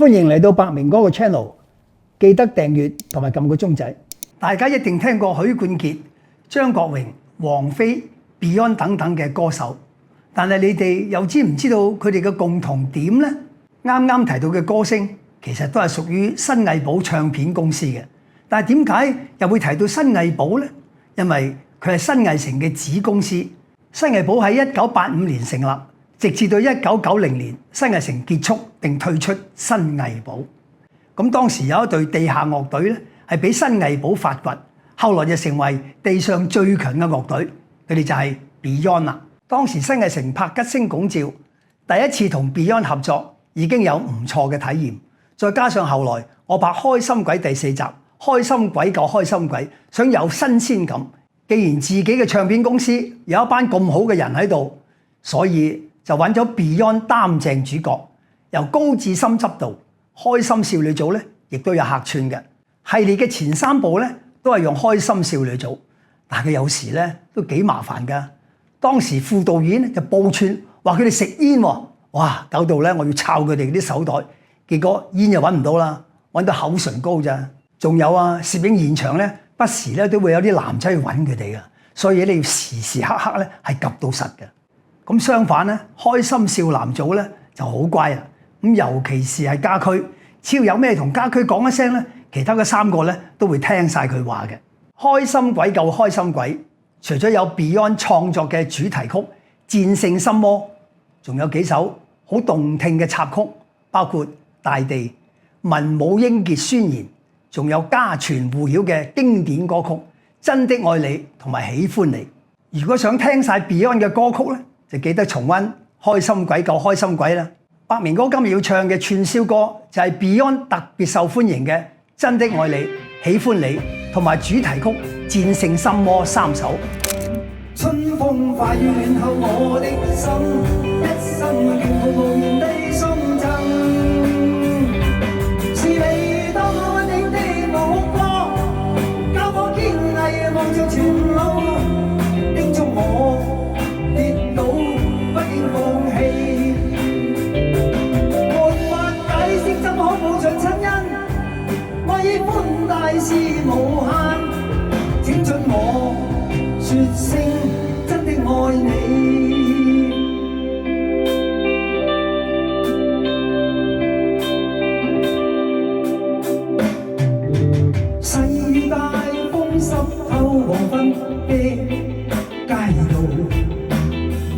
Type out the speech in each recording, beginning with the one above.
歡迎嚟到百明哥嘅 channel， 記得訂閱同埋撳個鐘仔。大家一定聽過許冠傑、張國榮、王菲、Beyond 等等嘅歌手，但係你哋又知唔知道佢哋嘅共同點呢？啱啱提到嘅歌星其實都係屬於新藝寶唱片公司嘅，但係點解又會提到新藝寶呢？因為佢係新藝城嘅子公司。新藝寶喺1985年成立，直至到1990年新藝城結束並退出新藝寶。咁當時有一隊地下樂隊咧，係俾新藝寶發掘，後來就成為地上最強嘅樂隊。佢哋就係 Beyond 啦。當時新藝城拍吉星拱照，第一次同 Beyond 合作已經有唔錯嘅體驗。再加上後來我拍《開心鬼》第4集，《開心鬼救開心鬼》，想有新鮮感。既然自己嘅唱片公司有一班咁好嘅人喺度，所以就揾咗 Beyond 擔正主角，由高志森執導。開心少女組咧，亦都有客串嘅。系列嘅前3部咧，都係用開心少女組，但係佢有時咧都幾麻煩㗎。當時副導演就報串話佢哋食煙喎，哇！搞到咧我要抄佢哋啲手袋，結果煙又揾唔到啦，揾到口唇膏咋。仲有啊，攝影現場咧，不時咧都會有啲男仔去揾佢哋㗎，所以你要時時刻刻咧係及到實嘅。咁相反咧，開心少男組咧就好乖啦。咁尤其是係家駒，只要有咩同家駒講一聲咧，其他嘅3個咧都會聽晒佢話嘅。開心鬼救開心鬼，除咗有 Beyond 創作嘅主題曲《戰勝心魔》，仲有幾首好動聽嘅插曲，包括《大地》、《文武英傑宣言》，仲有家傳戶曉嘅經典歌曲《真的愛你》同埋《喜歡你》。如果想聽晒 Beyond 嘅歌曲咧，就記得重溫《開心鬼救開心鬼》啦。百明哥今日要唱嘅串燒歌就係 Beyond 特別受歡迎嘅《真的愛你》、《喜歡你》同埋主題曲《戰勝心魔》3首。春風化雨暖透我的心，一生眷顧無言地送贈。是你多麼溫馨的目光，教我堅毅望着前路，叮囑我跌倒不應放棄。歡大是無限，請准我說聲真的愛你。世大風濕透黃昏的街道，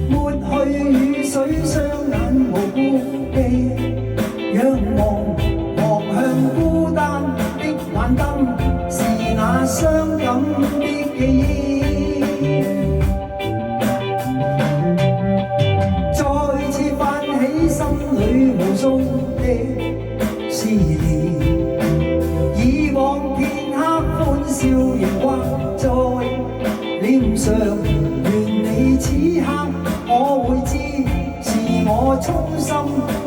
抹去雨水雙眼無辜地仰望，望向孤單眼燈是那傷感的記憶，再次泛起心裏無數的思念。以往片刻歡笑仍掛在臉上，願你此刻我會知，是我衷心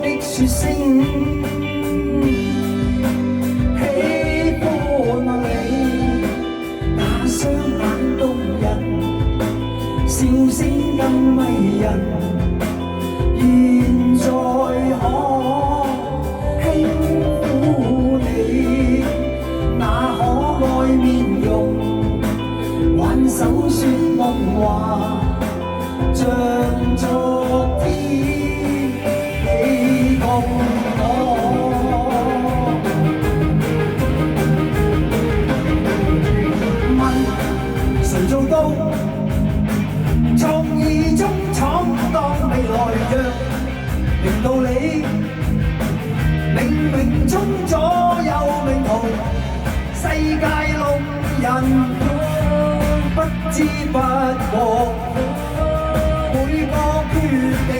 的說聲。笑聲更迷人，現在可輕撫你那可愛面容，挽手說夢話，像昨天你共我。問誰做到？創意中闖蕩未來讓明道理，冥冥中左右命途，世界路人不知不覺，每個決定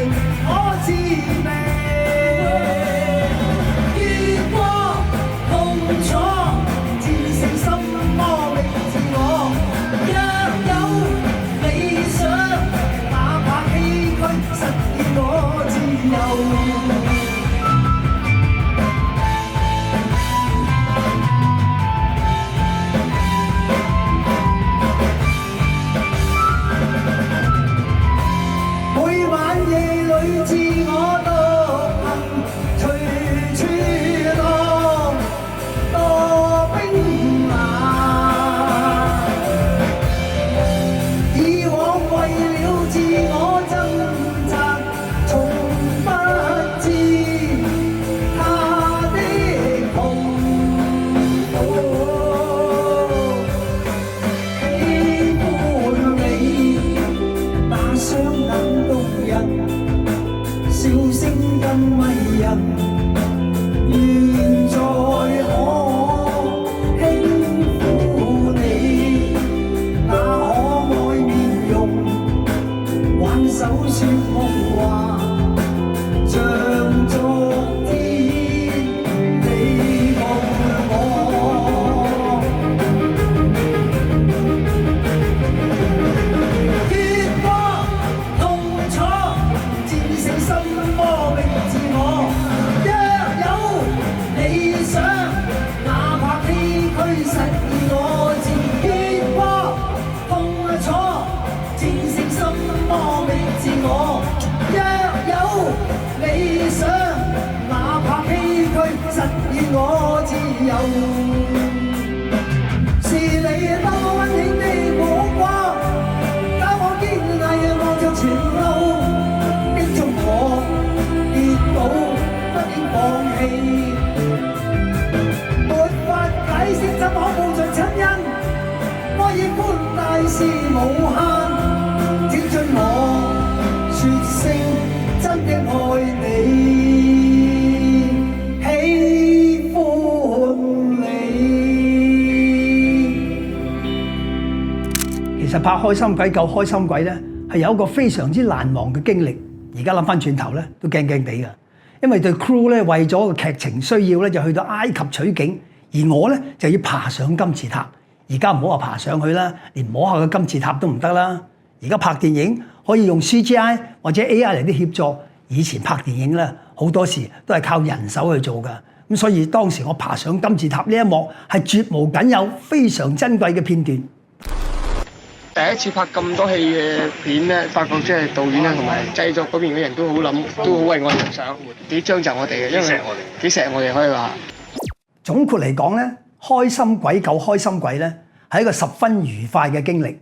可知命。越過痛楚，戰勝心魔力自我，若有理想，哪怕崎嶇，實現我自由。拍《開心鬼救開心鬼》咧，係有一個非常之難忘嘅經歷。而家諗翻轉頭咧，都驚驚地㗎。因為對 crew 咧為咗個劇情需要咧，就去到埃及取景，而我咧就要爬上金字塔。而家唔好話爬上去啦，連摸下個金字塔都唔得啦。而家拍電影可以用 CGI 或者 AI 嚟啲協助，以前拍電影咧好多時都係靠人手去做㗎。咁所以當時我爬上金字塔呢一幕係絕無僅有、非常珍貴嘅片段。第一次拍咁多戲嘅片咧，發覺即係導演啊同埋製作嗰邊嘅人都好諗，都好為我哋着想，幾將就我哋嘅，因為幾錫我哋可以話。總括嚟講咧，開心鬼救開心鬼咧係一個十分愉快嘅經歷。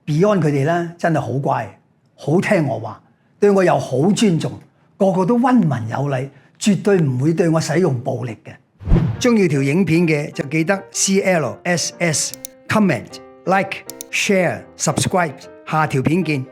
Beyond 佢哋咧真係好乖，好聽我話，對我又好尊重，個個都溫文有禮，絕對唔會對我使用暴力嘅。鍾意條影片嘅就記得 CLSS comment like share subscribe，下條片見。